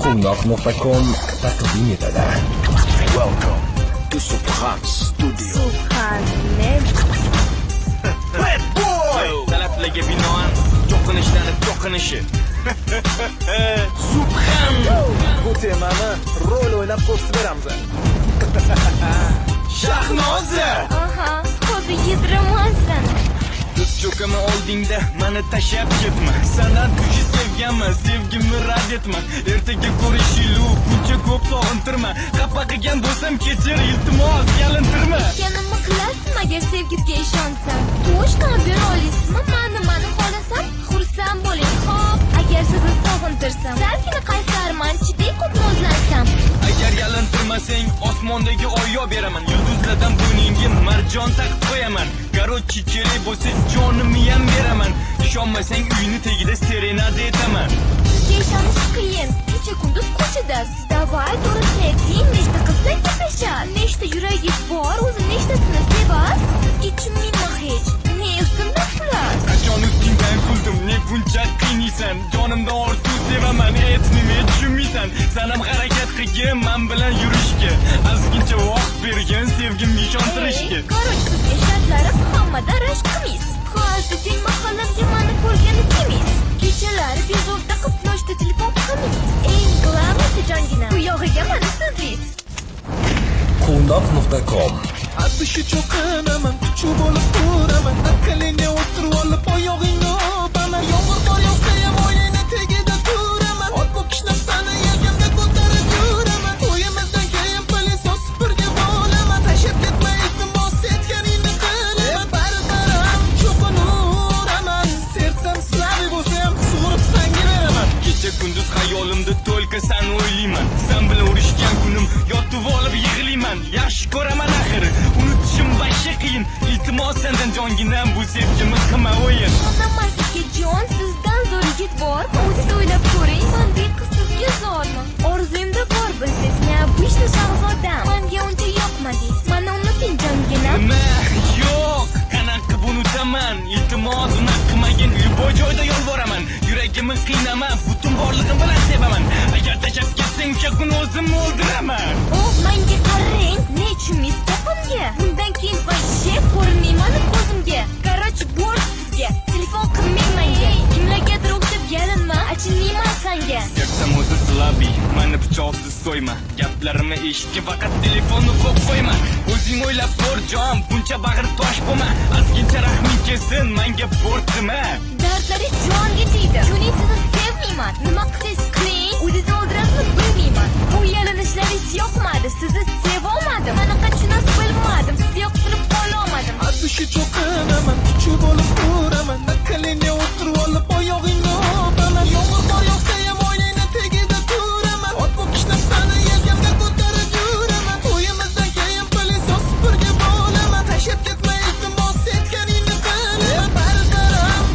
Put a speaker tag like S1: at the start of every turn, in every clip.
S1: Quvnoq.com taqdim etadi.
S2: Welcome to Subhan Studio.
S3: Subhanallah.
S2: Bad boy!
S4: Talablarga binoan to'qinishlarni to'qinishi. Subhan!
S5: Bu temani rol o'ynab post beramiz.
S4: Shahnoza!
S3: Aha, ko'zi yediramasdan.
S4: Biz cho'kama oldingda meni tashab ketma. Sanat kuchi sevganman, sevgimni rad etma. Ertaga ko'rishilu buncha ko'p sog'intirma. Xafa qilgan bo'lsam kechir, iltimos yalintirma.
S3: Kenimni qilasizmi agar sevgisiga ishonsam? To'sh qilib bera olasizmi? Mani xohlasam, xursand bo'ling. Xo'p, agar sizni sog'intirsam, salgina qaysarman, chidey ko'p nozlansam.
S4: Agar yalintirmasang, osmondagi oyyo beraman. Yulduzlardan bo'yningga marjon taqib qo'yaman. Garochi kerak bo'lsa jonimni ham beraman. Ishonmasang uyni tagida serenada etaman.
S3: Sizga ishonish qiyin. Kecha kunduz ko'chadasiz. Davay, to'g'risini ayting, nechta qizdan gaplashasiz? Nechta yuragingiz bor, o'zi nechtasini sevasiz? Sizga tushunmayman hech. Ne ustimda pulasiz?
S4: Qachon ustingdan kuldim, ne buncha qiynaysan. Jonimdan ortiq sevaman, aytni men tushunmaysan. Sen ham harakat qilgin, men bilan yurishga. Azgincha vaqt bergin, sevgimga ishontirishga.
S3: Qaroch, sizga shartlarim hammada rashqimiz. Hozir teng mahallamga meni ko'rgani kimiz? Kechalari bezovta qilib noshta telefon qilamiz. Eng glamasi jongina, bu yog'iga meni sizliz.
S1: Quvnoq.com
S5: Atishi cho'qinaman, kuchi bo'lib turaman. Aqalingga o'tirib olib oyog'ingni o'paman. Yomg'ir bor yog'sa ham o'yingni tagida turaman. Ot bu kishnab sani yelkamga ko'tarib yuraman. To'yimizdan keyin pilisos supurga bo'laman. Tashib ketma iltimos, aytganingni qilaman. Baribir cho'qinuraman. Sersam slavi bo'lsa ham sug'urib sanga beraman.
S4: Kecha kunduz xayolimda to'lka sen o'ylayman. Sen bilan urishgan kunim yotib olib yig'layman. Yaxshi ko'raman axir, unutishim boshqa qiyin. Iltimos sendan jonginam, bu sevgimni qilma o'yin.
S3: Onamman sizga jon, sizdan zo'r yigit bor. O'zingiz o'ylab ko'ring, mendek qiz sizga zo'rmi? Orzuyimda bor bilsiz, neobычно shahzodam. Menga uncha yoqmadingiz, meni unuting jongina.
S4: Nima? Yo'q, qanaqa unutaman? Iltimos uni qilmagin, любой joyda yolvoraman. Yuragimni qiynaman, butun borlig'im bilan sevaman. Agar tashab ketsang, o'sha kun o'zimni o'ldiraman.
S3: Oh, menga qarang, nechun mistaqimga? Bundan keyin vashshe ko'rinmayman ko'zimga. Qaroch, bor sizga, telefon qilmang menga. Kimlargadir o'xshab yalinma, achinmayman senga.
S4: Yaksam o'zi slabiy, meni pichoqsiz so'yma. Gaplarimni eshitga faqat telefonni qo'yib qo'yma. O'zing o'ylab ko'r jon, buncha bag'ir tosh bo'lma. Azgincha rahming kelsin, menga bo'rtdima.
S3: Dardlari jonga tegdi. Shuning sizni sevmayman. Nima qilsangiz qiling, o'zingizni o'ldirasizmi bilmayman. Bu yalinishlaringiz yoqmadi, sizni sevolmadim. Qanaqa tushunasiz bilmadim, sizni yoqtirib qololmadim.
S5: Atishi cho'qinaman, kuchi bo'lib turaman. Aqalingga o'tirib olib oyog'ingni o'paman. Yomg'ir bor yog'sa ham o'yingni tagida turaman. Ot bu kishnab sani yelkamga ko'tarib yuraman. To'yimizdan keyin pilisos supurga bo'laman. Tashab ketma iltimos, aytganingni qilaman. Baribir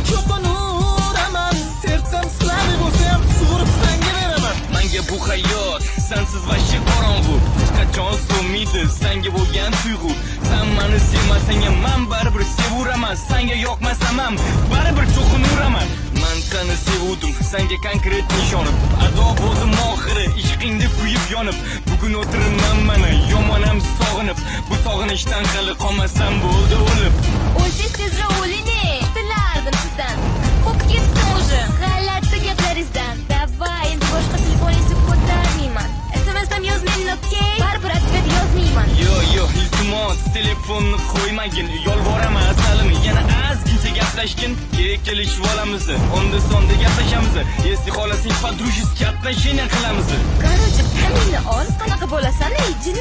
S5: cho'qinuraman. Sersam slavi bo'lsa ham sug'urib sanga beraman.
S4: Menga bu hayot sensiz vashshe qorong'u. Hech qachon so'maydi senga bo'lgan tuyg'u. Sen meni sevmasang ham men baribir sevuraman. Senga yoqmasam ham baribir cho'qinuraman. Men seni sevuvdim, senga konkret nishonib. Ado bo'ldim oxiri, ishqingda kuyib yonib. Bugun o'tiribman mana yomon ham sog'inib. Bu sog'inishdan hali qolmasam bo'ldi o'lib.
S3: O'zingiz tezroq o'ling, tilardim sizdan. Xo'p ketdim уже, g'alati gaplaringizdan. Davay, endi boshqa telefoningizni ko'tarmayman. SMS ham yozmang, okey? Baribir atvet yozmayman.
S4: Yo, iltimos, telefonni qo'ymagin. Yolvoraman asalim, yana azgincha gaplashgin. Kerak kelishib olamiz. Onda sonda gaplashamiz. Если xohlasang, подружески отношения qilamiz.
S3: Qaroch, kamingni ol, qanaqa bo'lasan, ey jin